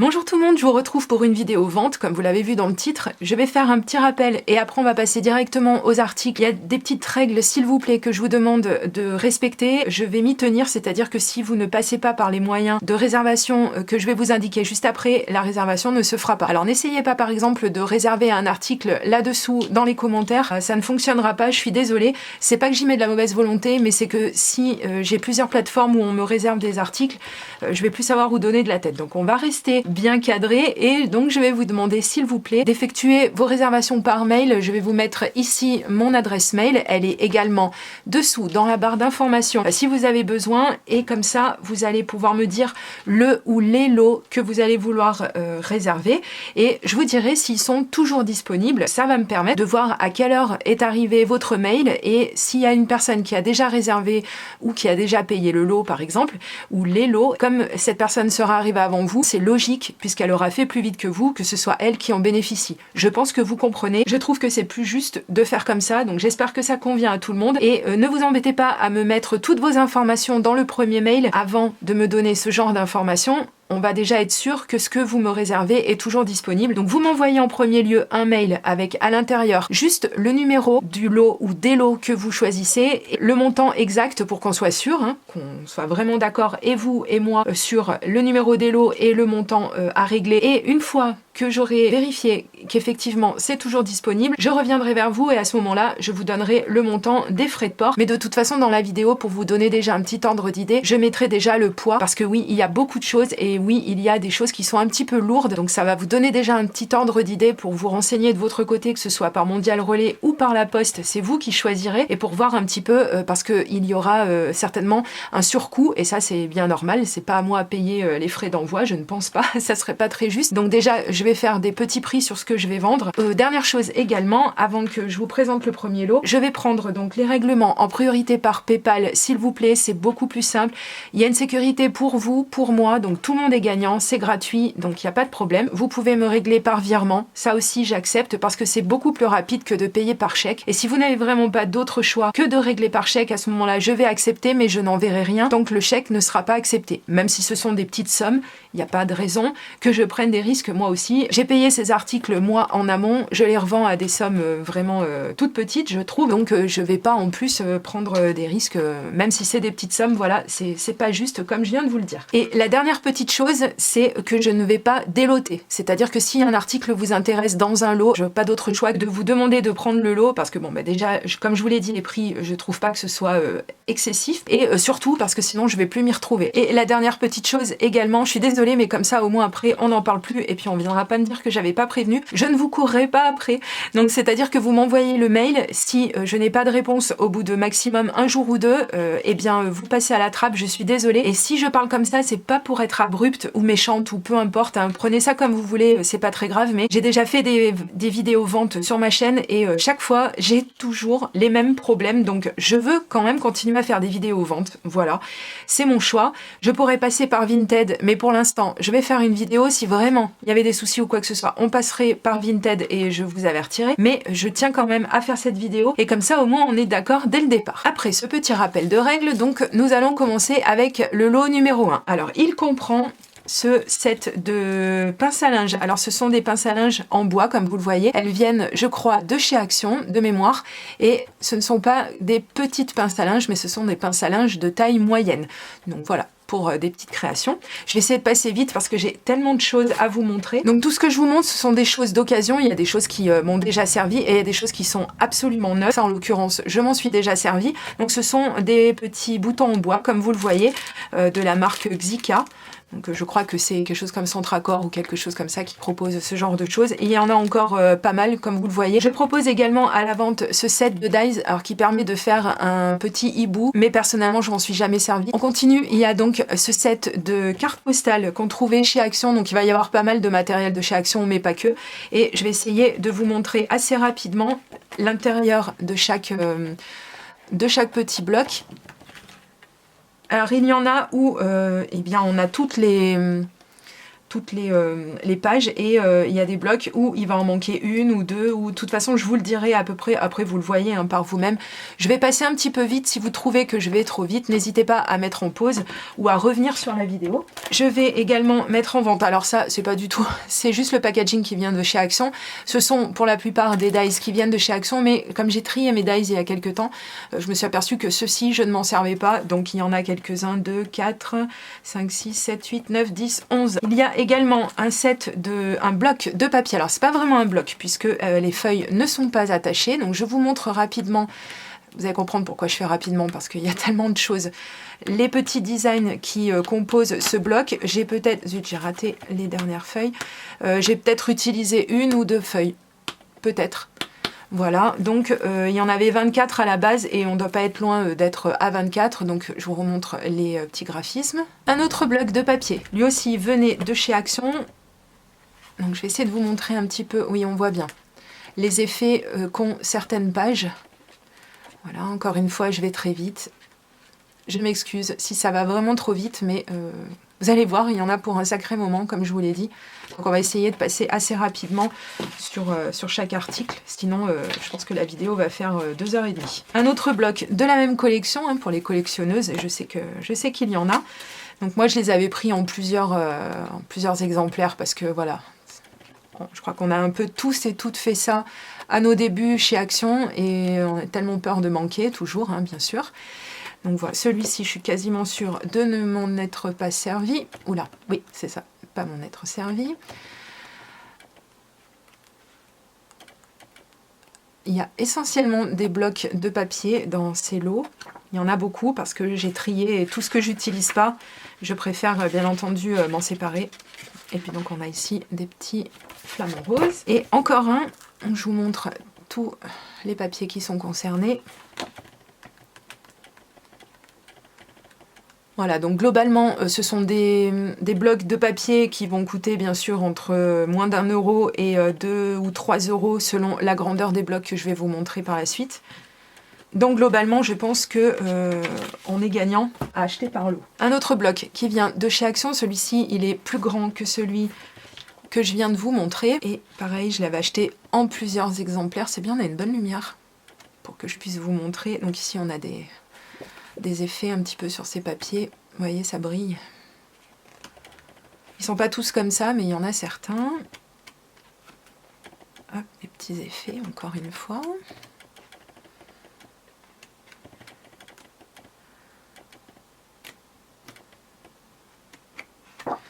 Bonjour tout le monde, je vous retrouve pour une vidéo vente, comme vous l'avez vu dans le titre. Je vais faire un petit rappel et après on va passer directement aux articles. Il y a des petites règles, s'il vous plaît, que je vous demande de respecter. Je vais m'y tenir, c'est-à-dire que si vous ne passez pas par les moyens de réservation que je vais vous indiquer juste après, la réservation ne se fera pas. Alors n'essayez pas par exemple de réserver un article là-dessous dans les commentaires, ça ne fonctionnera pas, je suis désolée. C'est pas que j'y mets de la mauvaise volonté, mais c'est que si j'ai plusieurs plateformes où on me réserve des articles, je vais plus savoir où donner de la tête. Donc on va rester bien cadré et donc je vais vous demander s'il vous plaît d'effectuer vos réservations par mail. Je vais vous mettre ici mon adresse mail, elle est également dessous dans la barre d'informations si vous avez besoin, et comme ça vous allez pouvoir me dire le ou les lots que vous allez vouloir réserver et je vous dirai s'ils sont toujours disponibles. Ça va me permettre de voir à quelle heure est arrivé votre mail et s'il y a une personne qui a déjà réservé ou qui a déjà payé le lot par exemple, ou les lots, comme cette personne sera arrivée avant vous, c'est logique puisqu'elle aura fait plus vite que vous, que ce soit elle qui en bénéficie. Je pense que vous comprenez. Je trouve que c'est plus juste de faire comme ça, donc j'espère que ça convient à tout le monde. Et ne vous embêtez pas à me mettre toutes vos informations dans le premier mail avant de me donner ce genre d'informations. On va déjà être sûr que ce que vous me réservez est toujours disponible. Donc vous m'envoyez en premier lieu un mail avec à l'intérieur juste le numéro du lot ou des lots que vous choisissez, le montant exact pour qu'on soit sûr, qu'on soit vraiment d'accord, et vous et moi, sur le numéro des lots et le montant à régler. Et une fois que j'aurai vérifié qu'effectivement c'est toujours disponible, je reviendrai vers vous et à ce moment-là, je vous donnerai le montant des frais de port. Mais de toute façon, dans la vidéo, pour vous donner déjà un petit ordre d'idée, je mettrai déjà le poids parce que oui, il y a beaucoup de choses et oui, il y a des choses qui sont un petit peu lourdes. Donc ça va vous donner déjà un petit ordre d'idée pour vous renseigner de votre côté, que ce soit par Mondial Relais ou par la poste, c'est vous qui choisirez, et pour voir un petit peu, parce qu'il y aura certainement un surcoût et ça c'est bien normal, c'est pas à moi à payer les frais d'envoi, je ne pense pas, ça serait pas très juste. Donc déjà, je vais faire des petits prix sur ce que je vais vendre. Dernière chose également, avant que je vous présente le premier lot, je vais prendre donc les règlements en priorité par PayPal, s'il vous plaît, c'est beaucoup plus simple. Il y a une sécurité pour vous, pour moi, donc tout le monde est gagnant, c'est gratuit, donc il n'y a pas de problème. Vous pouvez me régler par virement, ça aussi j'accepte parce que c'est beaucoup plus rapide que de payer par chèque. Et si vous n'avez vraiment pas d'autre choix que de régler par chèque, à ce moment-là, je vais accepter, mais je n'enverrai rien tant que le chèque ne sera pas accepté. Même si ce sont des petites sommes, il n'y a pas de raison que je prenne des risques moi aussi. J'ai payé ces articles moi en amont, je les revends à des sommes vraiment toutes petites, je trouve, donc je vais pas en plus prendre des risques, même si c'est des petites sommes, voilà, c'est pas juste comme je viens de vous le dire. Et la dernière petite chose, c'est que je ne vais pas déloter, c'est-à-dire que si un article vous intéresse dans un lot, je n'ai pas d'autre choix que de vous demander de prendre le lot, parce que bon, bah déjà, comme je vous l'ai dit, les prix, je trouve pas que ce soit excessif, et surtout parce que sinon je vais plus m'y retrouver. Et la dernière petite chose également, je suis désolée, mais comme ça au moins après on n'en parle plus, et puis on viendra pas me dire que j'avais pas prévenu, je ne vous courrai pas après. Donc c'est-à-dire que vous m'envoyez le mail, si je n'ai pas de réponse au bout de maximum un jour ou deux, eh bien vous passez à la trappe, je suis désolée. Et si je parle comme ça, c'est pas pour être abrupte ou méchante ou peu importe, prenez ça comme vous voulez, c'est pas très grave, mais j'ai déjà fait des vidéos ventes sur ma chaîne et chaque fois j'ai toujours les mêmes problèmes, donc je veux quand même continuer à faire des vidéos ventes, voilà, c'est mon choix. Je pourrais passer par Vinted, mais pour l'instant je vais faire une vidéo. Si vraiment il y avait des soucis ou quoi que ce soit, on passerait par Vinted et je vous avertirai, mais je tiens quand même à faire cette vidéo et comme ça au moins on est d'accord dès le départ. Après ce petit rappel de règles, donc nous allons commencer avec le lot numéro 1. Alors il comprend ce set de pinces à linge. Alors ce sont des pinces à linge en bois comme vous le voyez, elles viennent je crois de chez Action de mémoire, et ce ne sont pas des petites pinces à linge mais ce sont des pinces à linge de taille moyenne. Donc voilà, pour des petites créations. Je vais essayer de passer vite parce que j'ai tellement de choses à vous montrer. Donc tout ce que je vous montre, ce sont des choses d'occasion. Il y a des choses qui m'ont déjà servi et il y a des choses qui sont absolument neuves. Ça, en l'occurrence, je m'en suis déjà servi. Donc ce sont des petits boutons en bois, comme vous le voyez, de la marque Xika. Donc je crois que c'est quelque chose comme Centracor ou quelque chose comme ça qui propose ce genre de choses. Et il y en a encore pas mal, comme vous le voyez. Je propose également à la vente ce set de dies, alors qui permet de faire un petit hibou, mais personnellement je m'en suis jamais servi. On continue, il y a donc ce set de cartes postales qu'on trouvait chez Action, donc il va y avoir pas mal de matériel de chez Action, mais pas que. Et je vais essayer de vous montrer assez rapidement l'intérieur de chaque petit bloc. Alors il y en a où eh bien, on a toutes les toutes les pages et il y a des blocs où il va en manquer une ou deux, ou de toute façon je vous le dirai à peu près, après vous le voyez hein, par vous-même. Je vais passer un petit peu vite, si vous trouvez que je vais trop vite, n'hésitez pas à mettre en pause ou à revenir sur la vidéo. Je vais également mettre en vente, alors ça c'est pas du tout, c'est juste le packaging qui vient de chez Action. Ce sont pour la plupart des dies qui viennent de chez Action, mais comme j'ai trié mes dies il y a quelques temps, je me suis aperçue que ceux-ci je ne m'en servais pas, donc il y en a quelques-uns, 2, 4, 5, 6, 7, 8, 9, 10, 11. Il y a également un bloc de papier. Alors c'est pas vraiment un bloc puisque les feuilles ne sont pas attachées. Donc je vous montre rapidement. Vous allez comprendre pourquoi je fais rapidement parce qu'il y a tellement de choses. Les petits designs qui composent ce bloc. J'ai peut-être, zut, j'ai raté les dernières feuilles. J'ai peut-être utilisé une ou deux feuilles. Peut-être. Voilà, donc il y en avait 24 à la base et on ne doit pas être loin d'être à 24, donc je vous remontre les petits graphismes. Un autre bloc de papier, lui aussi venait de chez Action. Donc je vais essayer de vous montrer un petit peu, oui on voit bien, les effets qu'ont certaines pages. Voilà, encore une fois je vais très vite. Je m'excuse si ça va vraiment trop vite, mais vous allez voir, il y en a pour un sacré moment, comme je vous l'ai dit. Donc on va essayer de passer assez rapidement sur chaque article, sinon je pense que la vidéo va faire 2h30. Un autre bloc de la même collection, hein, pour les collectionneuses, et je sais qu'il y en a. Donc moi je les avais pris en plusieurs exemplaires, parce que voilà, je crois qu'on a un peu tous et toutes fait ça à nos débuts chez Action, et on a tellement peur de manquer, toujours, hein, bien sûr. Donc voilà, celui-ci, je suis quasiment sûre de ne m'en être pas servi. Oula, oui, c'est ça, pas m'en être servi. Il y a essentiellement des blocs de papier dans ces lots. Il y en a beaucoup parce que j'ai trié et tout ce que j'utilise pas, je préfère bien entendu m'en séparer. Et puis donc on a ici des petits flamants roses. Et encore un, je vous montre tous les papiers qui sont concernés. Voilà, donc globalement, ce sont des blocs de papier qui vont coûter bien sûr entre moins d'1 € et 2 ou 3 € selon la grandeur des blocs que je vais vous montrer par la suite. Donc globalement, je pense que on est gagnant à acheter par lot. Un autre bloc qui vient de chez Action, celui-ci, il est plus grand que celui que je viens de vous montrer. Et pareil, je l'avais acheté en plusieurs exemplaires. C'est bien, on a une bonne lumière pour que je puisse vous montrer. Donc ici, on a des effets un petit peu sur ces papiers. Vous voyez, ça brille. Ils sont pas tous comme ça, mais il y en a certains. Hop, les petits effets, encore une fois.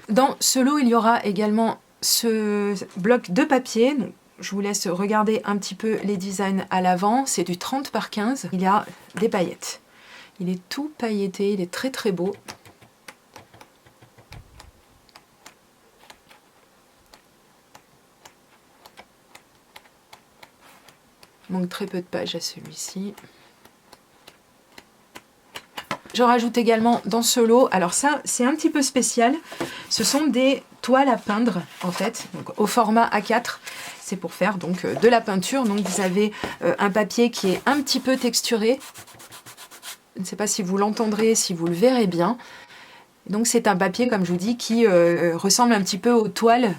Dans ce lot, il y aura également ce bloc de papier. Donc, je vous laisse regarder un petit peu les designs à l'avant. C'est du 30 par 15. Il y a des paillettes. Il est tout pailleté, il est très très beau. Il manque très peu de pages à celui-ci. Je rajoute également dans ce lot, alors ça c'est un petit peu spécial, ce sont des toiles à peindre en fait, donc au format A4. C'est pour faire donc de la peinture. Donc vous avez un papier qui est un petit peu texturé. Je ne sais pas si vous l'entendrez, si vous le verrez bien. Donc c'est un papier, comme je vous dis, qui ressemble un petit peu aux toiles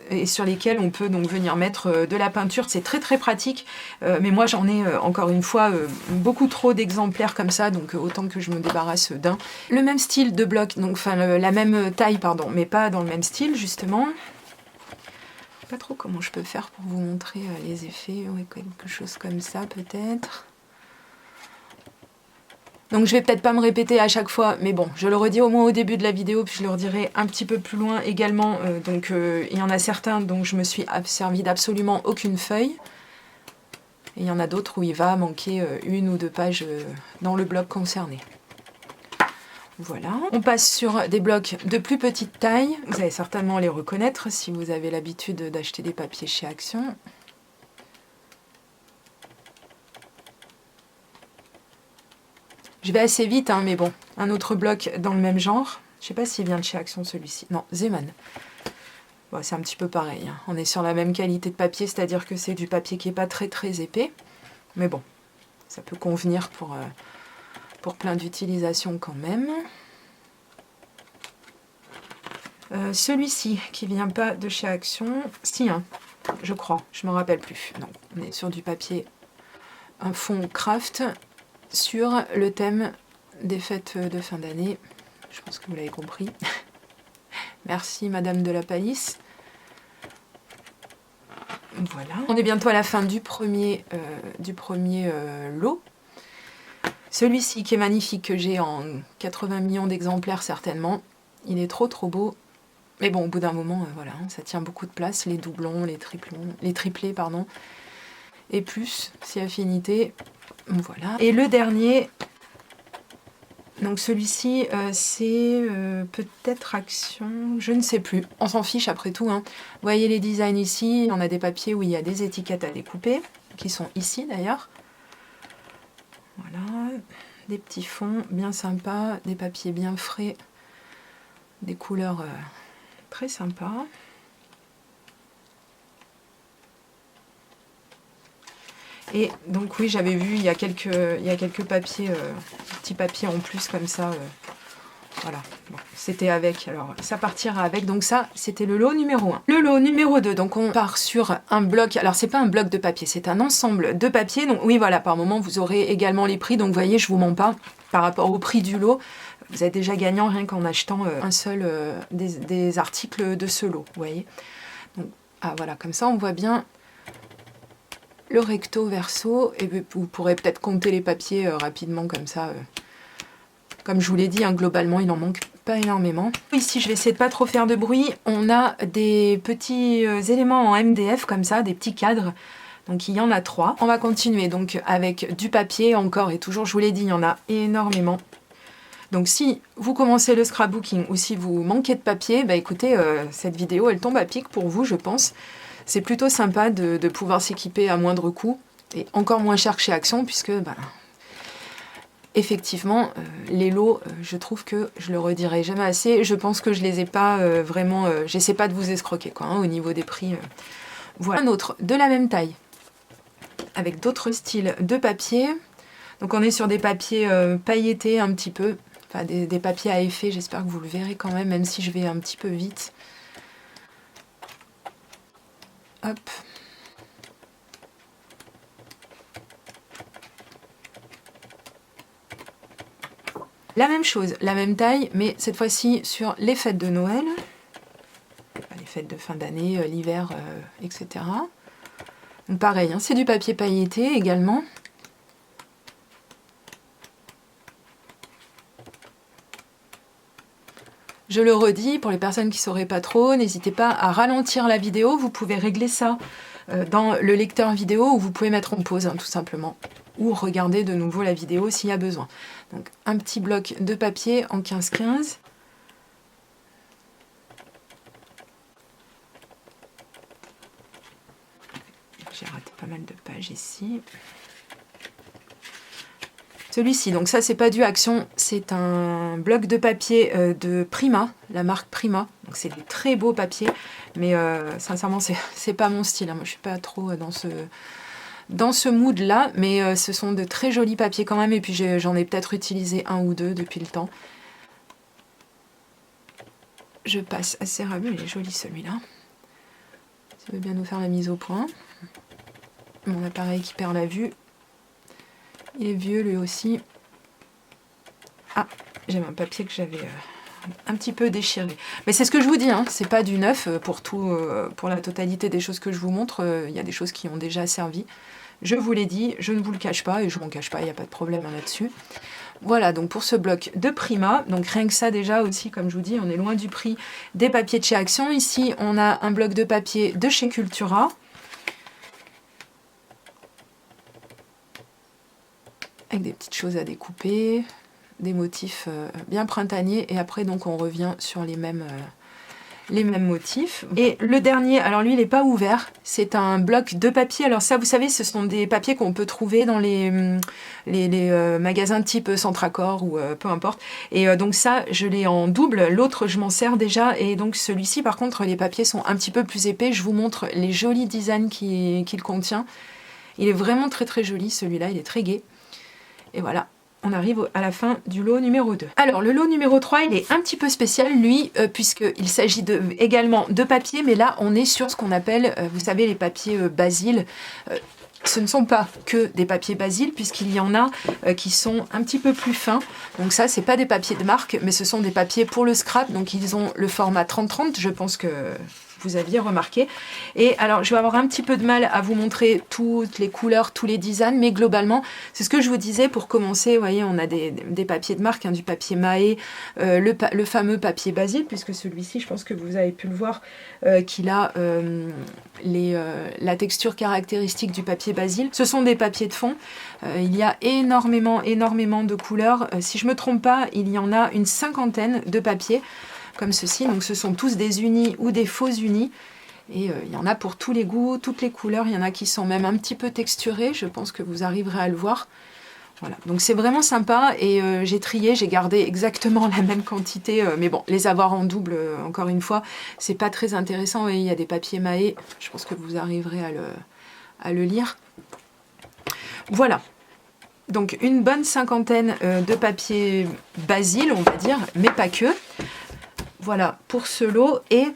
et sur lesquelles on peut donc venir mettre de la peinture. C'est très très pratique, mais moi j'en ai encore une fois beaucoup trop d'exemplaires comme ça, donc autant que je me débarrasse d'un. Le même style de bloc, donc enfin la même taille pardon, mais pas dans le même style justement. Je sais pas trop comment je peux faire pour vous montrer les effets, ouais, quelque chose comme ça peut-être. Donc je vais peut-être pas me répéter à chaque fois, mais bon, je le redis au moins au début de la vidéo, puis je le redirai un petit peu plus loin également. Il y en a certains dont je me suis servi d'absolument aucune feuille. Et il y en a d'autres où il va manquer une ou deux pages dans le bloc concerné. Voilà. On passe sur des blocs de plus petite taille. Vous allez certainement les reconnaître si vous avez l'habitude d'acheter des papiers chez Action. Je vais assez vite, hein, mais bon, un autre bloc dans le même genre. Je ne sais pas s'il vient de chez Action celui-ci. Non, Zeman. Bon, c'est un petit peu pareil. Hein. On est sur la même qualité de papier, c'est-à-dire que c'est du papier qui n'est pas très très épais. Mais bon, ça peut convenir pour plein d'utilisations quand même. Celui-ci qui vient pas de chez Action, si hein, je crois, je m'en rappelle plus. Non, on est sur du papier, un fond craft sur le thème des fêtes de fin d'année. Je pense que vous l'avez compris. Merci Madame de la Palisse. Voilà. On est bientôt à la fin du premier lot. Celui-ci qui est magnifique, que j'ai en 80 millions d'exemplaires certainement. Il est trop beau. Mais bon, au bout d'un moment, voilà, ça tient beaucoup de place. Les doublons, les triplés, pardon. Et plus, si affinité. Voilà. Et le dernier, donc celui-ci, c'est peut-être Action, je ne sais plus. On s'en fiche après tout, hein. Vous voyez les designs ici. On a des papiers où il y a des étiquettes à découper, qui sont ici d'ailleurs. Voilà, des petits fonds bien sympas, des papiers bien frais, des couleurs très sympas. Et donc oui, j'avais vu, il y a quelques papiers, petits papiers en plus comme ça. Voilà, bon, c'était avec, alors ça partira avec, donc ça c'était le lot numéro 1. Le lot numéro 2, donc on part sur un bloc, alors c'est pas un bloc de papier, c'est un ensemble de papier, donc oui voilà, par moment vous aurez également les prix, donc vous voyez je vous mens pas, par rapport au prix du lot, vous êtes déjà gagnant rien qu'en achetant un seul des articles de ce lot, vous voyez. Donc, ah voilà, comme ça on voit bien le recto verso, et vous pourrez peut-être compter les papiers rapidement comme ça. Comme je vous l'ai dit, hein, globalement, il n'en manque pas énormément. Ici, je vais essayer de pas trop faire de bruit. On a des petits éléments en MDF comme ça, des petits cadres. Donc, il y en a 3. On va continuer donc avec du papier encore. Et toujours, je vous l'ai dit, il y en a énormément. Donc, si vous commencez le scrapbooking ou si vous manquez de papier, bah écoutez, cette vidéo, elle tombe à pic pour vous, je pense. C'est plutôt sympa de pouvoir s'équiper à moindre coût et encore moins cher que chez Action puisque... Bah, effectivement, les lots, je trouve que, je le redirai jamais assez, je pense que je les ai pas vraiment, j'essaie pas de vous escroquer quoi, hein, au niveau des prix. Voilà. Un autre de la même taille, avec d'autres styles de papier. Donc on est sur des papiers pailletés un petit peu, enfin des papiers à effet, j'espère que vous le verrez quand même si je vais un petit peu vite. Hop. La même chose, la même taille, mais cette fois-ci sur les fêtes de Noël, les fêtes de fin d'année, l'hiver, etc. Donc pareil, hein, c'est du papier pailleté également. Je le redis, pour les personnes qui ne sauraient pas trop, n'hésitez pas à ralentir la vidéo, vous pouvez régler ça dans le lecteur vidéo ou vous pouvez mettre en pause, hein, tout simplement. Ou regarder de nouveau la vidéo s'il y a besoin. Donc un petit bloc de papier en 15-15. J'ai raté pas mal de pages ici. Celui-ci, donc ça c'est pas du Action, c'est un bloc de papier de Prima, la marque Prima. Donc c'est des très beaux papiers, mais sincèrement c'est pas mon style, hein. Moi je suis pas trop dans ce mood là, mais ce sont de très jolis papiers quand même, et puis j'en ai peut-être utilisé un ou deux depuis le temps. Je passe assez rapide, il est joli celui-là. Ça veut bien nous faire la mise au point. Mon appareil qui perd la vue. Il est vieux lui aussi. Ah, j'avais un papier que j'avais un petit peu déchiré. Mais c'est ce que je vous dis, hein, c'est pas du neuf pour la totalité des choses que je vous montre. Il y a des choses qui ont déjà servi. Je vous l'ai dit, je ne vous le cache pas et je ne m'en cache pas, il n'y a pas de problème là-dessus. Voilà, donc pour ce bloc de Prima, donc rien que ça déjà aussi, comme je vous dis, on est loin du prix des papiers de chez Action. Ici, on a un bloc de papier de chez Cultura. Avec des petites choses à découper, des motifs bien printaniers, et après donc on revient sur les mêmes motifs. Et le dernier, alors lui il n'est pas ouvert, c'est un bloc de papier. Alors ça vous savez, ce sont des papiers qu'on peut trouver dans les magasins type Centracor ou peu importe. Et donc ça je l'ai en double, l'autre je m'en sers déjà, et donc celui-ci par contre les papiers sont un petit peu plus épais. Je vous montre les jolis designs qu'il contient. Il est vraiment très très joli celui-là, il est très gai. Et voilà, on arrive à la fin du lot numéro 2. Alors le lot numéro 3, il est un petit peu spécial lui, puisqu'il s'agit également de papier, mais là on est sur ce qu'on appelle, vous savez, les papiers Basile. Ce ne sont pas que des papiers Basile, puisqu'il y en a qui sont un petit peu plus fins. Donc ça, c'est pas des papiers de marque, mais ce sont des papiers pour le scrap. Donc ils ont le format 30-30, je pense que vous aviez remarqué. Et alors, je vais avoir un petit peu de mal à vous montrer toutes les couleurs, tous les designs, mais globalement, c'est ce que je vous disais pour commencer. Vous voyez, on a des papiers de marque, hein, du papier Mahé, le fameux papier Basile, puisque celui-ci, je pense que vous avez pu le voir, qu'il a la texture caractéristique du papier Basile. Ce sont des papiers de fond. Il y a énormément de couleurs. Si je ne me trompe pas, il y en a une 50aine de papiers comme ceci. Donc ce sont tous des unis ou des faux unis. Et il y en a pour tous les goûts, toutes les couleurs. Il y en a qui sont même un petit peu texturés. Je pense que vous arriverez à le voir. Voilà, donc c'est vraiment sympa et j'ai trié, j'ai gardé exactement la même quantité, mais bon, les avoir en double, encore une fois, c'est pas très intéressant. Vous voyez, il y a des papiers Mahé, je pense que vous arriverez à le lire. Voilà, donc une bonne 50aine de papiers Basile, on va dire, mais pas que. Voilà pour ce lot. Et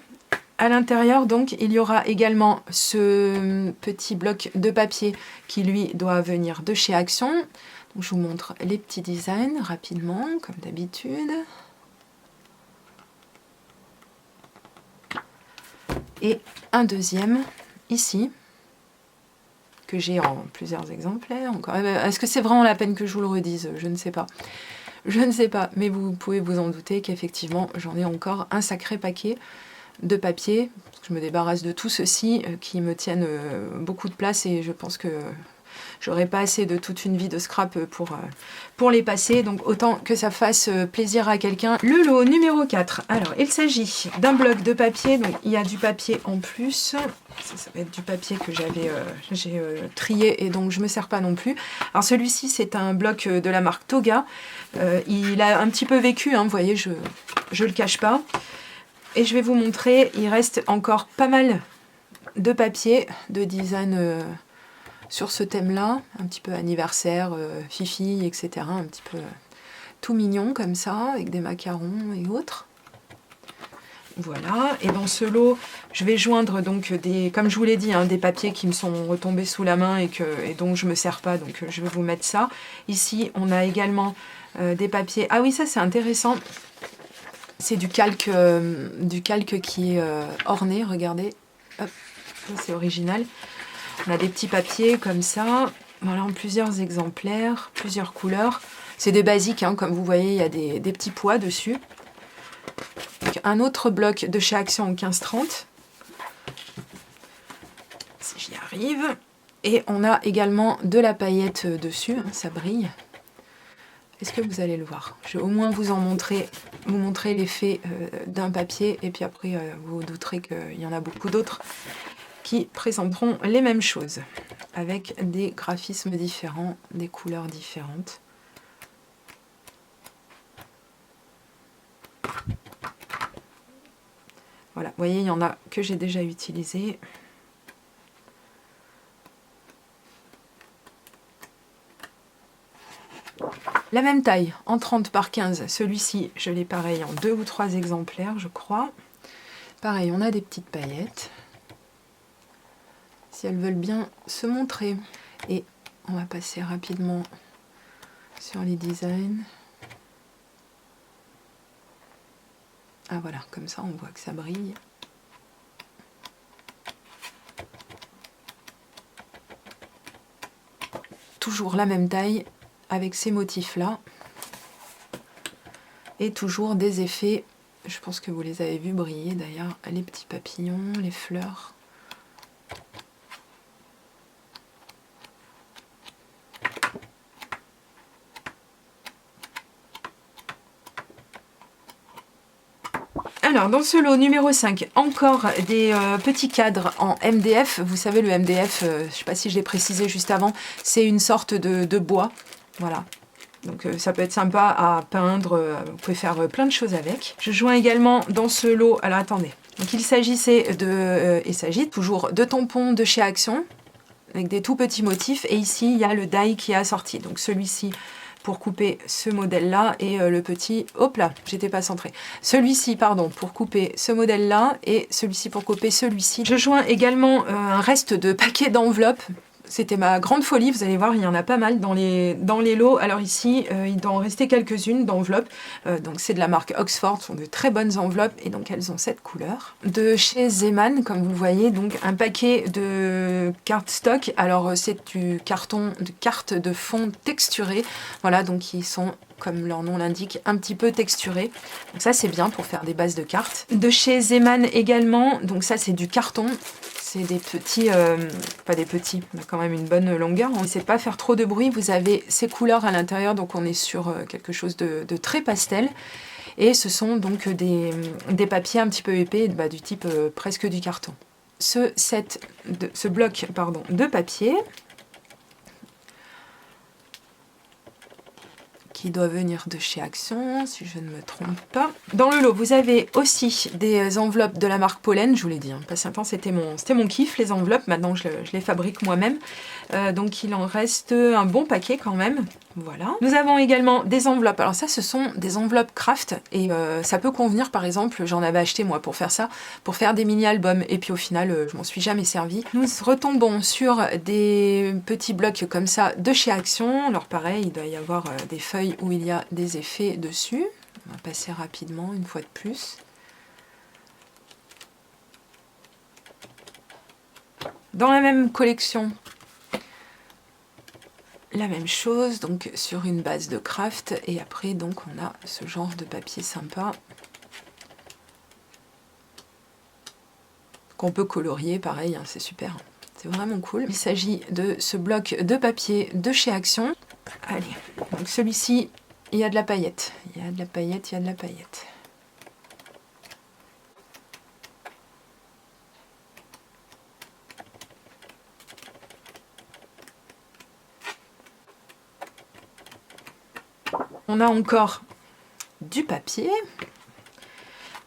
à l'intérieur, donc, il y aura également ce petit bloc de papier qui, lui, doit venir de chez Action. Donc, je vous montre les petits designs rapidement, comme d'habitude. Et un deuxième, ici, que j'ai en plusieurs exemplaires. Est-ce que c'est vraiment la peine que je vous le redise? Je ne sais pas. Je ne sais pas, mais vous pouvez vous en douter qu'effectivement, j'en ai encore un sacré paquet de papier. Je me débarrasse de tout ceci qui me tiennent beaucoup de place et je pense que j'aurai pas assez de toute une vie de scrap pour les passer, donc autant que ça fasse plaisir à quelqu'un. Le lot numéro 4, alors il s'agit d'un bloc de papier, donc il y a du papier en plus, ça va être du papier que j'ai trié et donc je me sers pas non plus. Alors celui-ci c'est un bloc de la marque Toga, il a un petit peu vécu, hein, vous voyez, je le cache pas. Et je vais vous montrer, il reste encore pas mal de papier, de design sur ce thème-là, un petit peu anniversaire, fifi, etc. Un petit peu tout mignon comme ça, avec des macarons et autres. Voilà, et dans ce lot, je vais joindre donc comme je vous l'ai dit, hein, des papiers qui me sont retombés sous la main et donc je ne me sers pas, donc je vais vous mettre ça. Ici, on a également des papiers. Ah oui, ça c'est intéressant. C'est du calque qui est orné, regardez. Hop, c'est original. On a des petits papiers comme ça, voilà, en plusieurs exemplaires, plusieurs couleurs. C'est des basiques, hein, comme vous voyez, il y a des petits pois dessus. Donc, un autre bloc de chez Action en 15-30. Si j'y arrive. Et on a également de la paillette dessus, hein, ça brille. Est-ce que vous allez le voir? Je vais au moins vous montrer l'effet d'un papier et puis après vous vous douterez qu'il y en a beaucoup d'autres qui présenteront les mêmes choses avec des graphismes différents, des couleurs différentes. Voilà, vous voyez, il y en a que j'ai déjà utilisé. La même taille, en 30 par 15, celui-ci, je l'ai pareil en 2 ou 3 exemplaires, je crois. Pareil, on a des petites paillettes, si elles veulent bien se montrer. Et on va passer rapidement sur les designs. Ah voilà, comme ça on voit que ça brille. Toujours la même taille, avec ces motifs-là. Et toujours des effets, je pense que vous les avez vus briller d'ailleurs, les petits papillons, les fleurs. Alors, dans ce lot numéro 5, encore des petits cadres en MDF. Vous savez, le MDF, je ne sais pas si je l'ai précisé juste avant, c'est une sorte de bois. Voilà. Donc ça peut être sympa à peindre, vous pouvez faire plein de choses avec. Je joins également dans ce lot, alors attendez, donc il s'agit toujours de tampons de chez Action, avec des tout petits motifs, et ici il y a le die qui est assorti. Donc celui-ci pour couper ce modèle-là et le petit... Hop là, j'étais pas centrée. Celui-ci, pardon, pour couper ce modèle-là et celui-ci pour couper celui-ci. Je joins également un reste de paquets d'enveloppes. C'était ma grande folie, vous allez voir, il y en a pas mal dans les lots. Alors ici, il doit en rester quelques-unes d'enveloppes. Donc c'est de la marque Oxford, ce sont de très bonnes enveloppes et donc elles ont cette couleur. De chez Zeman, comme vous le voyez, donc un paquet de cardstock. Alors c'est du carton, de cartes de fond texturées. Voilà, donc ils sont, comme leur nom l'indique, un petit peu texturés. Donc ça c'est bien pour faire des bases de cartes. De chez Zeman également, donc ça c'est du carton. C'est des petits, pas des petits, on a quand même une bonne longueur. On ne sait pas faire trop de bruit. Vous avez ces couleurs à l'intérieur, donc on est sur quelque chose de très pastel. Et ce sont donc des papiers un petit peu épais, du type presque du carton. Ce bloc de papier, qui doit venir de chez Action, si je ne me trompe pas. Dans le lot, vous avez aussi des enveloppes de la marque Pollen, je vous l'ai dit, hein, passé un temps, c'était mon kiff, les enveloppes, maintenant je les fabrique moi-même. Donc il en reste un bon paquet quand même, voilà. Nous avons également des enveloppes, alors ça ce sont des enveloppes craft, et ça peut convenir par exemple, j'en avais acheté moi pour faire ça, pour faire des mini-albums, et puis au final je m'en suis jamais servi. Nous retombons sur des petits blocs comme ça de chez Action, alors pareil, il doit y avoir des feuilles où il y a des effets dessus. On va passer rapidement une fois de plus. Dans la même collection, la même chose, donc sur une base de craft, et après donc on a ce genre de papier sympa qu'on peut colorier, pareil, hein, c'est super, c'est vraiment cool. Il s'agit de ce bloc de papier de chez Action. Allez, donc celui-ci, il y a de la paillette, il y a de la paillette, il y a de la paillette. On a encore du papier.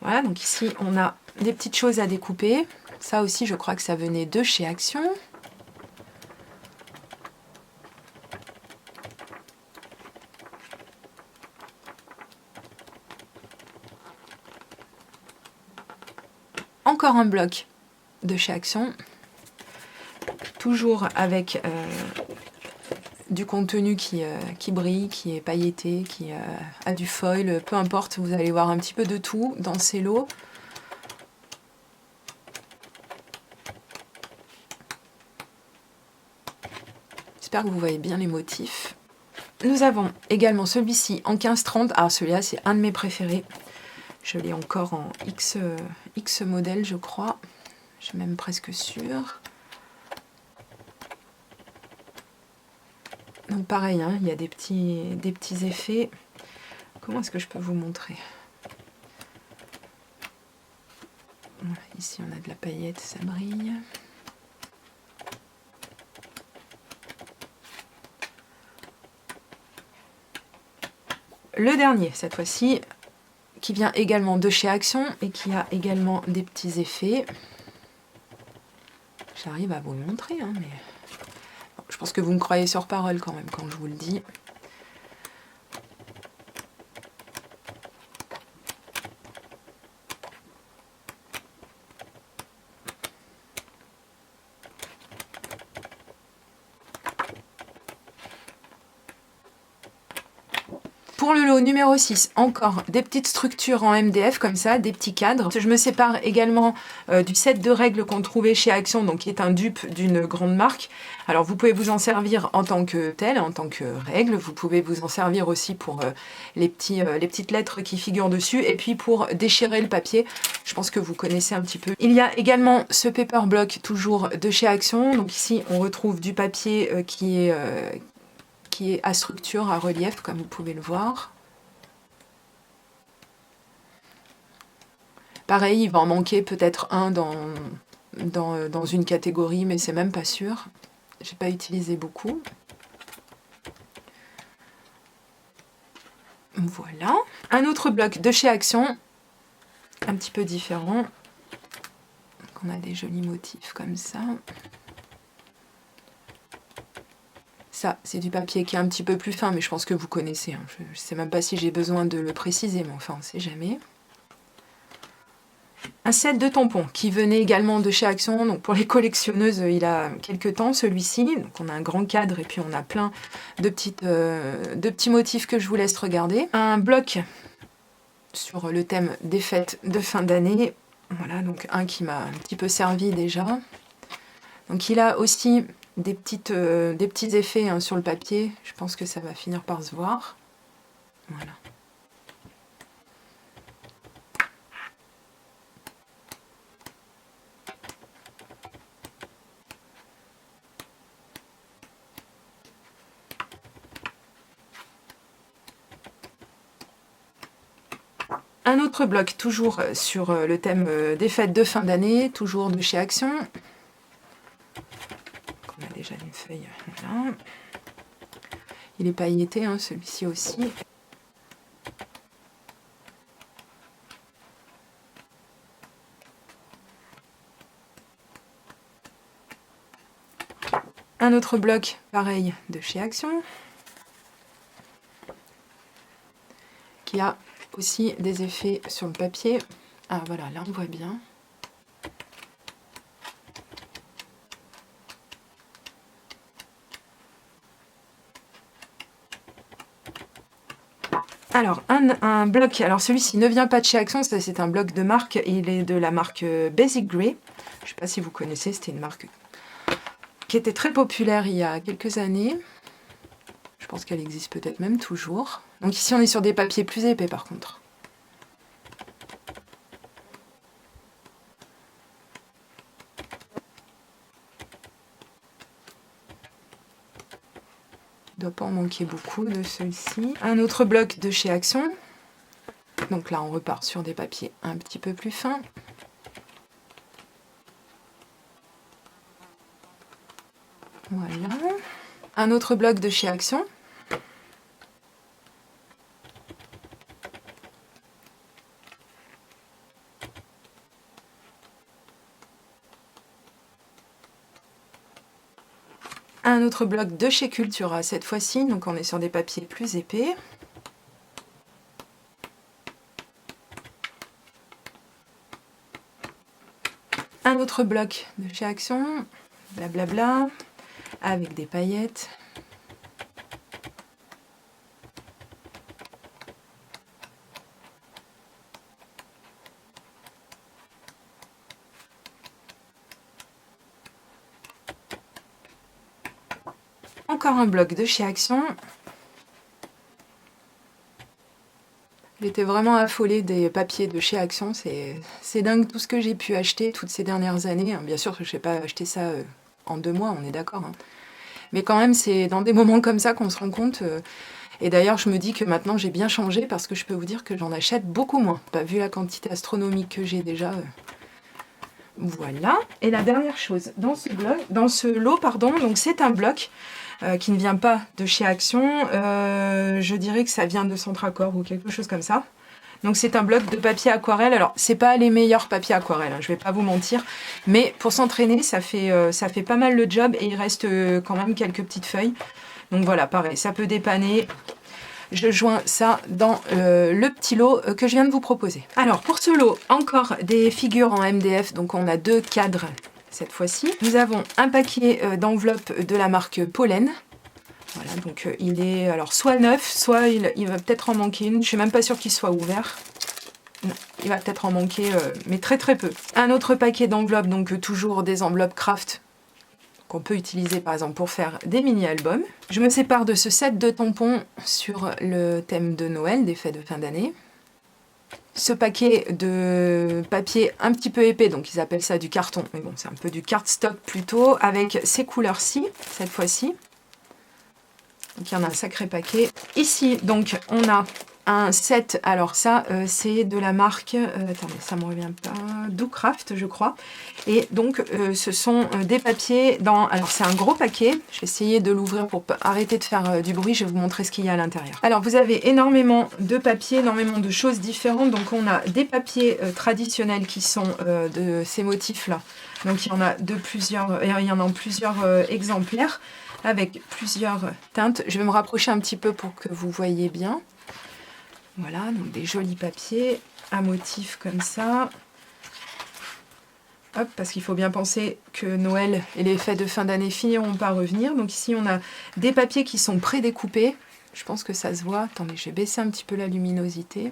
Voilà, donc ici on a des petites choses à découper. Ça aussi, je crois que ça venait de chez Action. Encore un bloc de chez Action. Toujours avec du contenu qui brille, qui est pailleté, qui a du foil, peu importe, vous allez voir un petit peu de tout dans ces lots. J'espère que vous voyez bien les motifs. Nous avons également celui-ci en 15-30. Alors celui-là, c'est un de mes préférés. Je l'ai encore en X modèle, je crois. Je suis même presque sûre. Donc pareil, hein, il y a des petits effets. Comment est-ce que je peux vous montrer? Voilà, ici on a de la paillette, ça brille. Le dernier, cette fois-ci, qui vient également de chez Action et qui a également des petits effets. J'arrive à vous le montrer, hein, mais bon, je pense que vous me croyez sur parole quand même quand je vous le dis. Pour le lot numéro 6, encore des petites structures en MDF comme ça, des petits cadres. Je me sépare également du set de règles qu'on trouvait chez Action, donc qui est un dupe d'une grande marque. Alors vous pouvez vous en servir en tant que tel, en tant que règle. Vous pouvez vous en servir aussi pour les petites lettres qui figurent dessus et puis pour déchirer le papier. Je pense que vous connaissez un petit peu. Il y a également ce paper block toujours de chez Action. Donc ici on retrouve du papier qui est à structure, à relief, comme vous pouvez le voir. Pareil, il va en manquer peut-être un dans une catégorie, mais c'est même pas sûr. J'ai pas utilisé beaucoup. Voilà. Un autre bloc de chez Action, un petit peu différent. Donc on a des jolis motifs comme ça. Ça, c'est du papier qui est un petit peu plus fin, mais je pense que vous connaissez. Hein. Je ne sais même pas si j'ai besoin de le préciser, mais enfin, on ne sait jamais. Un set de tampons qui venait également de chez Action. Donc pour les collectionneuses, il a quelques temps celui-ci. Donc on a un grand cadre et puis on a plein de petits motifs que je vous laisse regarder. Un bloc sur le thème des fêtes de fin d'année. Voilà, donc un qui m'a un petit peu servi déjà. Donc il a aussi des petits effets hein, sur le papier. Je pense que ça va finir par se voir. Voilà. Un autre bloc, toujours sur le thème des fêtes de fin d'année, toujours de chez Action. On a déjà une feuille, voilà. Il est pailleté, hein, celui-ci aussi. Un autre bloc, pareil, de chez Action. Qui a aussi des effets sur le papier. Ah voilà, là on voit bien. Alors, un bloc, alors celui-ci ne vient pas de chez Action, c'est un bloc de marque, il est de la marque Basic Grey. Je ne sais pas si vous connaissez, c'était une marque qui était très populaire il y a quelques années. Je pense qu'elle existe peut-être même toujours. Donc ici on est sur des papiers plus épais par contre. Il ne doit pas en manquer beaucoup de celui-ci. Un autre bloc de chez Action. Donc là on repart sur des papiers un petit peu plus fins. Voilà. Un autre bloc de chez Action. Un autre bloc de chez Cultura cette fois-ci, donc on est sur des papiers plus épais. Un autre bloc de chez Action, blablabla, avec des paillettes. Encore un bloc de chez Action. J'étais vraiment affolée des papiers de chez Action. C'est dingue tout ce que j'ai pu acheter toutes ces dernières années. Bien sûr que je n'ai pas acheté ça en 2 mois, on est d'accord. Hein. Mais quand même, c'est dans des moments comme ça qu'on se rend compte. Et d'ailleurs, je me dis que maintenant, j'ai bien changé parce que je peux vous dire que j'en achète beaucoup moins. Pas vu la quantité astronomique que j'ai déjà. Voilà. Et la dernière chose, dans ce lot, donc c'est un bloc qui ne vient pas de chez Action. Je dirais que ça vient de Centracor ou quelque chose comme ça. Donc c'est un bloc de papier aquarelle. Alors c'est pas les meilleurs papiers aquarelle, hein, je vais pas vous mentir, mais pour s'entraîner ça fait pas mal le job et il reste quand même quelques petites feuilles. Donc voilà, pareil, ça peut dépanner. Je joins ça dans le petit lot que je viens de vous proposer. Alors pour ce lot, encore des figures en MDF, donc on a 2 cadres cette fois-ci. Nous avons un paquet d'enveloppes de la marque Pollen. Voilà, donc il est alors soit neuf, soit il va peut-être en manquer une. Je suis même pas sûre qu'il soit ouvert. Non, il va peut-être en manquer, mais très très peu. Un autre paquet d'enveloppes, donc toujours des enveloppes craft qu'on peut utiliser par exemple pour faire des mini-albums. Je me sépare de ce set de tampons sur le thème de Noël, des fêtes de fin d'année. Ce paquet de papier un petit peu épais, donc ils appellent ça du carton, mais bon c'est un peu du cardstock plutôt, avec ces couleurs-ci, cette fois-ci. Donc il y en a un sacré paquet. Ici, donc, on a un set. Alors ça, c'est de la marque... attendez, ça me revient pas... Doocraft, je crois. Et donc, ce sont des papiers dans... Alors, c'est un gros paquet. Je vais essayer de l'ouvrir pour arrêter de faire du bruit. Je vais vous montrer ce qu'il y a à l'intérieur. Alors, vous avez énormément de papiers, énormément de choses différentes. Donc, on a des papiers traditionnels qui sont de ces motifs-là, Donc il y en a il y en a en plusieurs exemplaires avec plusieurs teintes. Je vais me rapprocher un petit peu pour que vous voyez bien. Voilà, donc des jolis papiers à motifs comme ça. Hop, parce qu'il faut bien penser que Noël et les fêtes de fin d'année finiront par revenir. Donc ici, on a des papiers qui sont prédécoupés. Je pense que ça se voit. Attendez, je vais baisser un petit peu la luminosité.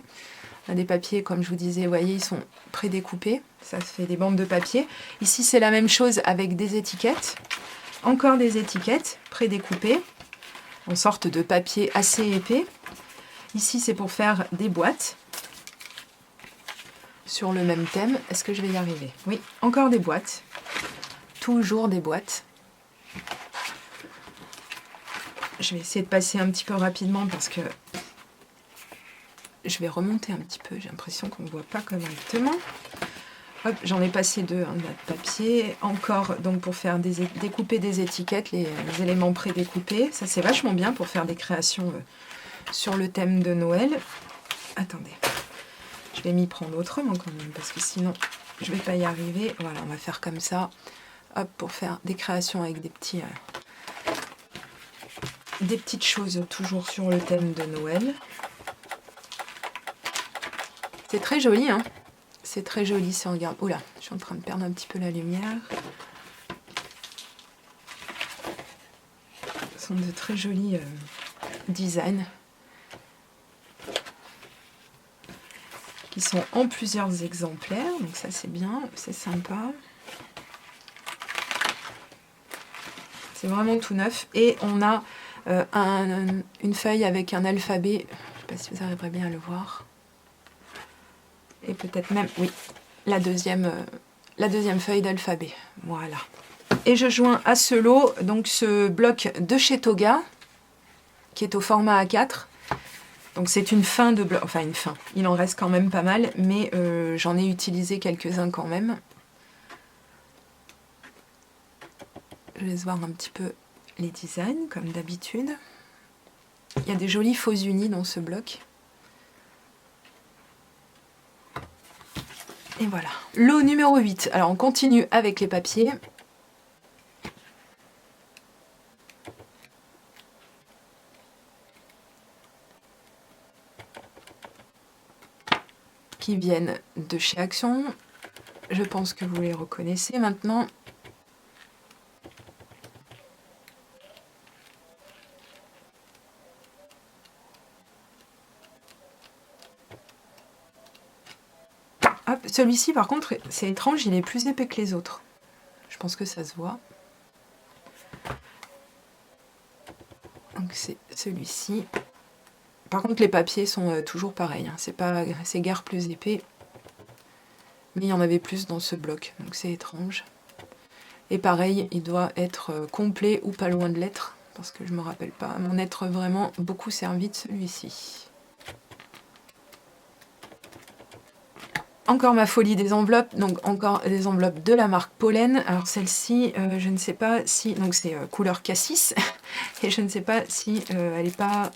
On a des papiers, comme je vous disais, vous voyez, ils sont prédécoupés. Ça se fait des bandes de papier. Ici, c'est la même chose avec des étiquettes. Encore des étiquettes prédécoupées en sorte de papier assez épais. Ici, c'est pour faire des boîtes sur le même thème. Est-ce que je vais y arriver? Oui, encore des boîtes. Toujours des boîtes. Je vais essayer de passer un petit peu rapidement parce que je vais remonter un petit peu. J'ai l'impression qu'on ne voit pas correctement. Hop, j'en ai passé deux de papier. Encore, donc pour faire découper des étiquettes, les éléments prédécoupés. Ça, c'est vachement bien pour faire des créations sur le thème de Noël. Attendez. Je vais m'y prendre autrement quand même, parce que sinon, je ne vais pas y arriver. Voilà, on va faire comme ça. Hop, pour faire des créations avec des petites choses toujours sur le thème de Noël. C'est très joli, hein. C'est très joli si on regarde. Oula, je suis en train de perdre un petit peu la lumière. Ce sont de très jolis designs. Qui sont en plusieurs exemplaires, donc ça c'est bien, c'est sympa. C'est vraiment tout neuf. Et on a une feuille avec un alphabet, je ne sais pas si vous arriverez bien à le voir. Et peut-être même, oui, la deuxième feuille d'alphabet, voilà. Et je joins à ce lot donc ce bloc de chez Toga, qui est au format A4. Donc c'est une fin de bloc, enfin une fin, il en reste quand même pas mal, mais j'en ai utilisé quelques-uns quand même. Je laisse voir un petit peu les designs, comme d'habitude. Il y a des jolis faux unis dans ce bloc. Et voilà. Lot numéro 8. Alors on continue avec les papiers. Qui viennent de chez Action. Je pense que vous les reconnaissez maintenant. Hop, celui-ci par contre, c'est étrange, il est plus épais que les autres. Je pense que ça se voit. Donc c'est celui-ci. Par contre les papiers sont toujours pareils, hein. C'est guère plus épais. Mais il y en avait plus dans ce bloc, donc c'est étrange. Et pareil, il doit être complet ou pas loin de l'être, parce que je me rappelle pas m'en être vraiment beaucoup servi de celui-ci. Encore ma folie des enveloppes, donc encore des enveloppes de la marque Pollen. Alors celle-ci, je ne sais pas si... Donc c'est couleur cassis, et je ne sais pas si elle est pas...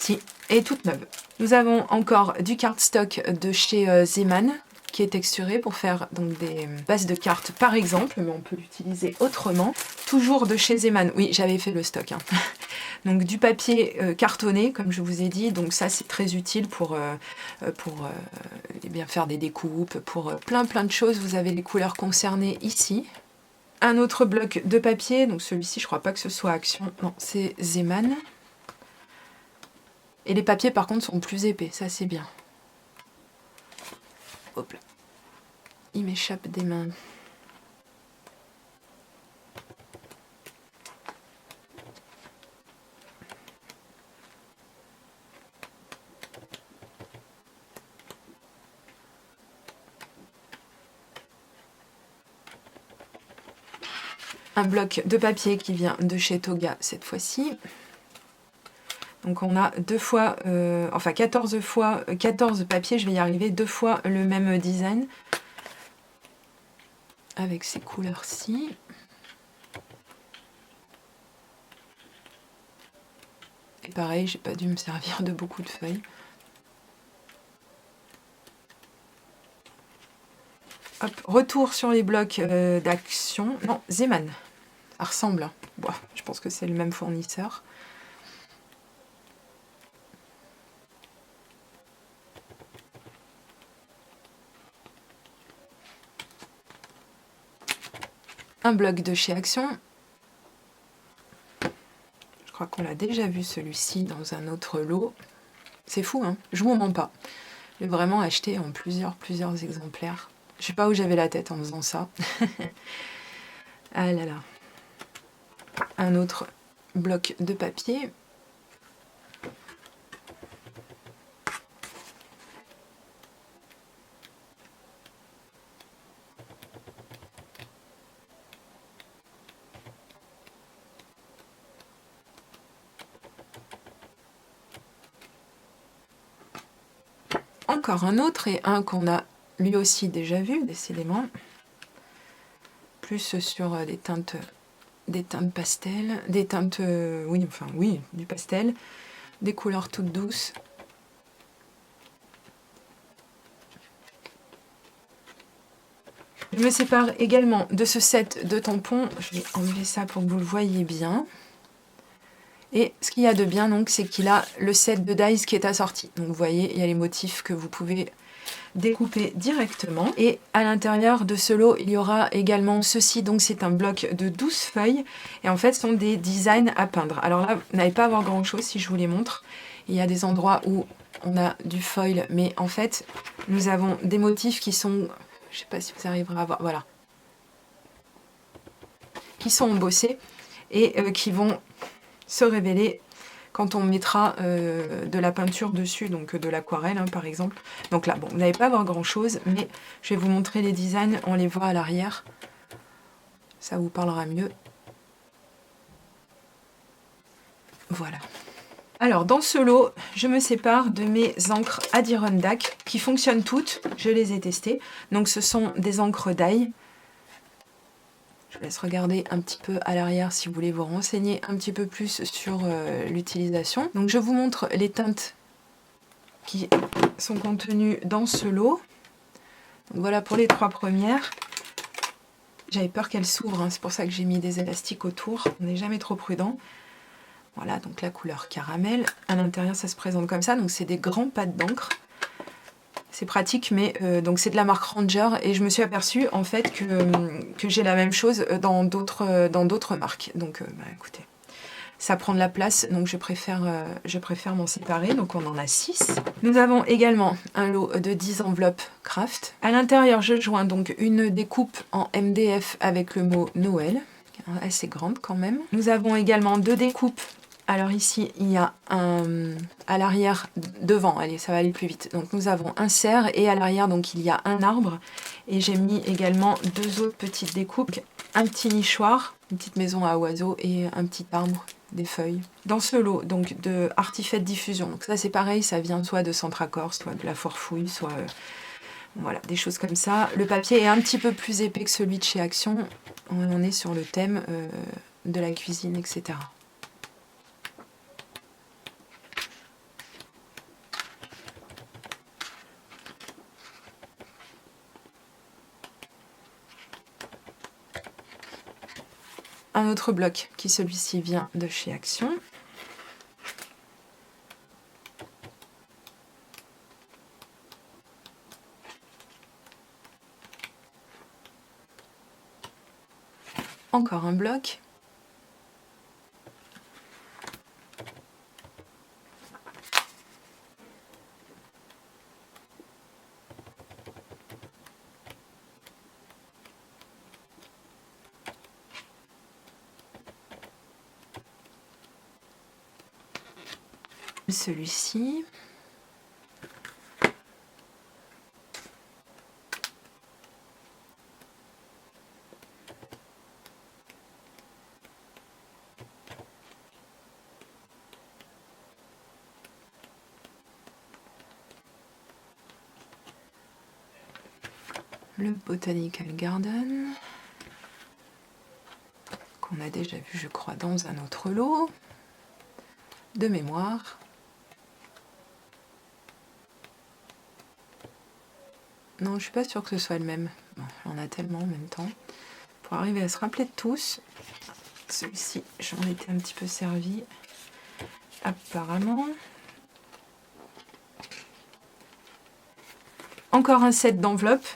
Si, elle est toute neuve. Nous avons encore du cardstock de chez Zeman, qui est texturé pour faire donc des bases de cartes par exemple, mais on peut l'utiliser autrement. Toujours de chez Zeman, oui j'avais fait le stock. Hein. Donc du papier cartonné, comme je vous ai dit, donc ça c'est très utile pour eh bien, faire des découpes, pour plein de choses. Vous avez les couleurs concernées ici. Un autre bloc de papier, donc celui-ci je crois pas que ce soit Action, non c'est Zeman. Et les papiers par contre sont plus épais, ça c'est bien. Hop là. Il m'échappe des mains. Un bloc de papier qui vient de chez Toga cette fois-ci. Donc on a 14 papiers, je vais y arriver, 2 fois le même design. Avec ces couleurs-ci. Et pareil, j'ai pas dû me servir de beaucoup de feuilles. Hop, retour sur les blocs d'Action. Non, Zeman. Ça ressemble. Hein. Bon, je pense que c'est le même fournisseur. Un bloc de chez Action. Je crois qu'on l'a déjà vu celui-ci dans un autre lot. C'est fou, hein, je vous mens pas. J'ai vraiment acheté en plusieurs exemplaires. Je sais pas où j'avais la tête en faisant ça. Ah là là. Un autre bloc de papier. Encore un autre et un qu'on a lui aussi déjà vu, décidément. Plus sur des teintes pastel, des teintes, oui, du pastel, des couleurs toutes douces. Je me sépare également de ce set de tampons. Je vais enlever ça pour que vous le voyez bien. Et ce qu'il y a de bien, donc, c'est qu'il a le set de dies qui est assorti. Donc, vous voyez, il y a les motifs que vous pouvez découper directement. Et à l'intérieur de ce lot, il y aura également ceci. Donc, c'est un bloc de 12 feuilles. Et en fait, ce sont des designs à peindre. Alors là, vous n'allez pas avoir grand-chose si je vous les montre. Il y a des endroits où on a du foil. Mais en fait, nous avons des motifs qui sont... Je ne sais pas si vous arriverez à voir. Voilà. Qui sont embossés et qui vont se révéler quand on mettra de la peinture dessus, donc de l'aquarelle hein, par exemple. Donc là, bon, vous n'allez pas avoir grand chose, mais je vais vous montrer les designs, on les voit à l'arrière. Ça vous parlera mieux. Voilà. Alors dans ce lot, je me sépare de mes encres Adirondack qui fonctionnent toutes, je les ai testées. Donc ce sont des encres d'ail. Je vous laisse regarder un petit peu à l'arrière si vous voulez vous renseigner un petit peu plus sur l'utilisation. Donc je vous montre les teintes qui sont contenues dans ce lot. Donc voilà pour les 3 premières. J'avais peur qu'elles s'ouvrent, hein, c'est pour ça que j'ai mis des élastiques autour. On n'est jamais trop prudent. Voilà, donc la couleur caramel. À l'intérieur, ça se présente comme ça. Donc c'est des grands pads d'encre. C'est pratique, mais donc c'est de la marque Ranger et je me suis aperçue en fait que j'ai la même chose dans d'autres marques. Donc bah, écoutez, ça prend de la place, donc je préfère m'en séparer. Donc on en a 6. Nous avons également un lot de 10 enveloppes craft. À l'intérieur, je joins donc une découpe en MDF avec le mot Noël, assez grande quand même. Nous avons également 2 découpes. Alors ici, il y a un à l'arrière, devant, allez, ça va aller plus vite. Donc nous avons un cerf et à l'arrière, donc il y a un arbre. Et j'ai mis également 2 autres petites découpes, un petit nichoir, une petite maison à oiseaux et un petit arbre, des feuilles. Dans ce lot, donc de Artifait Diffusion. Donc ça c'est pareil, ça vient soit de Centracor, soit de la Forfouille, soit voilà, des choses comme ça. Le papier est un petit peu plus épais que celui de chez Action. On est sur le thème de la cuisine, etc. Un autre bloc qui celui-ci vient de chez Action. Encore un bloc. Celui-ci. Le Botanical Garden, qu'on a déjà vu, je crois, dans un autre lot, de mémoire. Non, je suis pas sûre que ce soit le même. On a tellement en même temps. Pour arriver à se rappeler de tous. Celui-ci, j'en étais un petit peu servi. Apparemment. Encore un set d'enveloppes.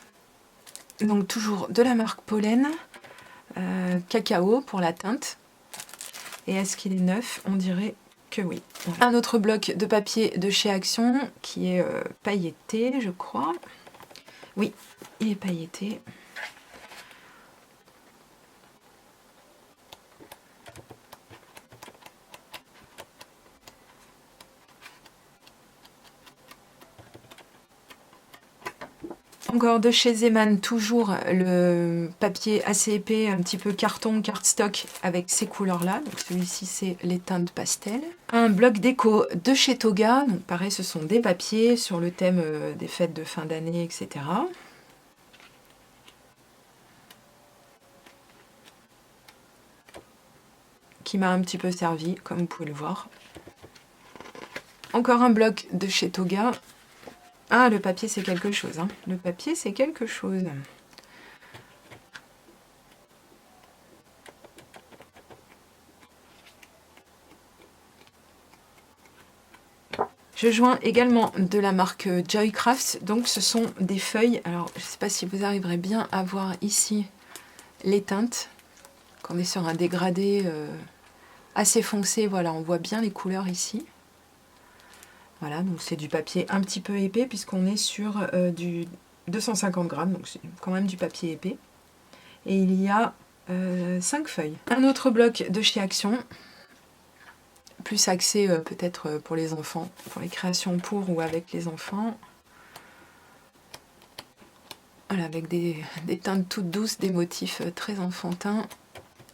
Donc toujours de la marque Pollen. Cacao pour la teinte. Et est-ce qu'il est neuf? On dirait que oui. Un autre bloc de papier de chez Action qui est pailleté, je crois. Oui, il est pailleté. Encore de chez Zeman, toujours le papier assez épais, un petit peu carton, cardstock avec ces couleurs-là. Donc celui-ci, c'est les teintes pastel. Un bloc déco de chez Toga. Donc pareil, ce sont des papiers sur le thème des fêtes de fin d'année, etc. Qui m'a un petit peu servi, comme vous pouvez le voir. Encore un bloc de chez Toga. Ah, le papier, c'est quelque chose. Hein. Le papier, c'est quelque chose. Je joins également de la marque Joycraft. Donc, ce sont des feuilles. Alors, je ne sais pas si vous arriverez bien à voir ici les teintes. Quand on est sur un dégradé assez foncé, voilà, on voit bien les couleurs ici. Voilà, donc c'est du papier un petit peu épais puisqu'on est sur du 250 grammes, donc c'est quand même du papier épais. Et il y a 5 feuilles. Un autre bloc de chez Action, plus axé peut-être pour les enfants, pour les créations pour ou avec les enfants. Voilà, avec des teintes toutes douces, des motifs très enfantins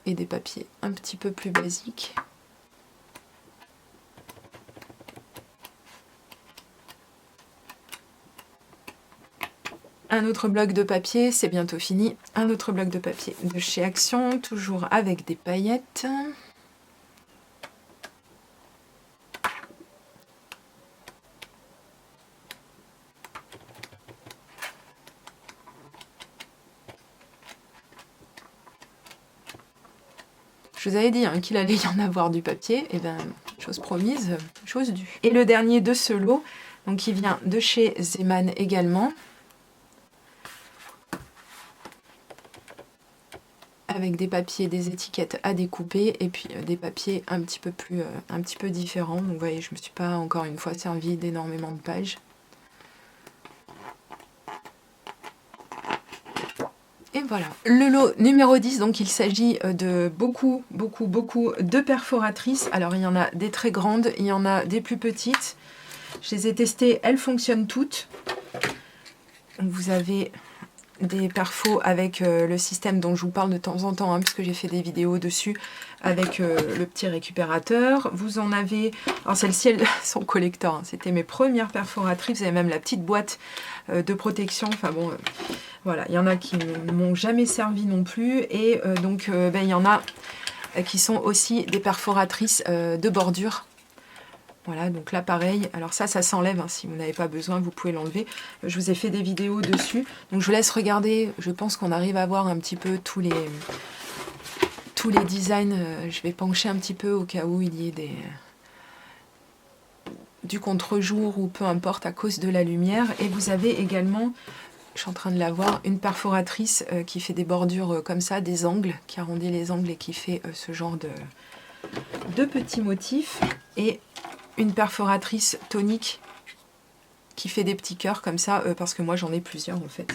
et des papiers un petit peu plus basiques. Un autre bloc de papier, c'est bientôt fini. Un autre bloc de papier de chez Action, toujours avec des paillettes. Je vous avais dit hein, qu'il allait y en avoir du papier, et bien, chose promise, chose due. Et le dernier de ce lot, donc qui vient de chez Zeman également. Avec des papiers, des étiquettes à découper et puis des papiers un petit peu différents. Donc vous voyez, je ne me suis pas encore une fois servi d'énormément de pages. Et voilà, le lot numéro 10, donc il s'agit de beaucoup de perforatrices. Alors il y en a des très grandes, il y en a des plus petites. Je les ai testées, elles fonctionnent toutes. Donc vous avez des perfos avec le système dont je vous parle de temps en temps, hein, puisque j'ai fait des vidéos dessus, avec le petit récupérateur. Vous en avez, alors celles-ci elles sont collector, hein. C'était mes premières perforatrices, vous avez même la petite boîte de protection, enfin bon, voilà, il y en a qui ne m'ont jamais servi non plus, et donc il y en a qui sont aussi des perforatrices de bordure. Voilà, donc là pareil, alors ça s'enlève, hein, si vous n'avez pas besoin, vous pouvez l'enlever. Je vous ai fait des vidéos dessus, donc je vous laisse regarder, je pense qu'on arrive à voir un petit peu tous les designs. Je vais pencher un petit peu au cas où il y ait du contre-jour ou peu importe à cause de la lumière. Et vous avez également, je suis en train de la voir, une perforatrice qui fait des bordures comme ça, des angles, qui arrondit les angles et qui fait ce genre de petits motifs. Et une perforatrice tonique qui fait des petits cœurs comme ça, parce que moi j'en ai plusieurs en fait.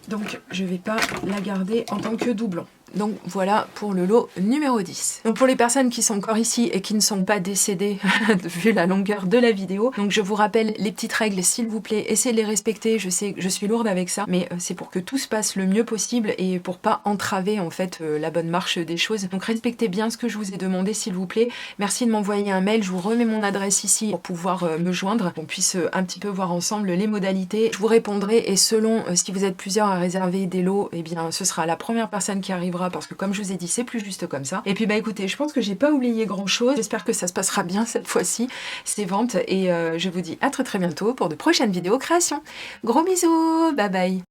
Donc je ne vais pas la garder en tant que doublon. Donc voilà pour le lot numéro 10. Donc pour les personnes qui sont encore ici et qui ne sont pas décédées vu la longueur de la vidéo, donc je vous rappelle les petites règles s'il vous plaît, essayez de les respecter. Je sais que je suis lourde avec ça, mais c'est pour que tout se passe le mieux possible et pour pas entraver en fait la bonne marche des choses. Donc respectez bien ce que je vous ai demandé s'il vous plaît. Merci de m'envoyer un mail, je vous remets mon adresse ici pour pouvoir me joindre, qu'on puisse un petit peu voir ensemble les modalités. Je vous répondrai et selon si vous êtes plusieurs à réserver des lots, eh bien ce sera la première personne qui arrivera, parce que comme je vous ai dit c'est plus juste comme ça. Et puis bah écoutez, je pense que j'ai pas oublié grand chose, j'espère que ça se passera bien cette fois-ci, ces ventes, et je vous dis à très bientôt pour de prochaines vidéos création. Gros bisous, bye bye.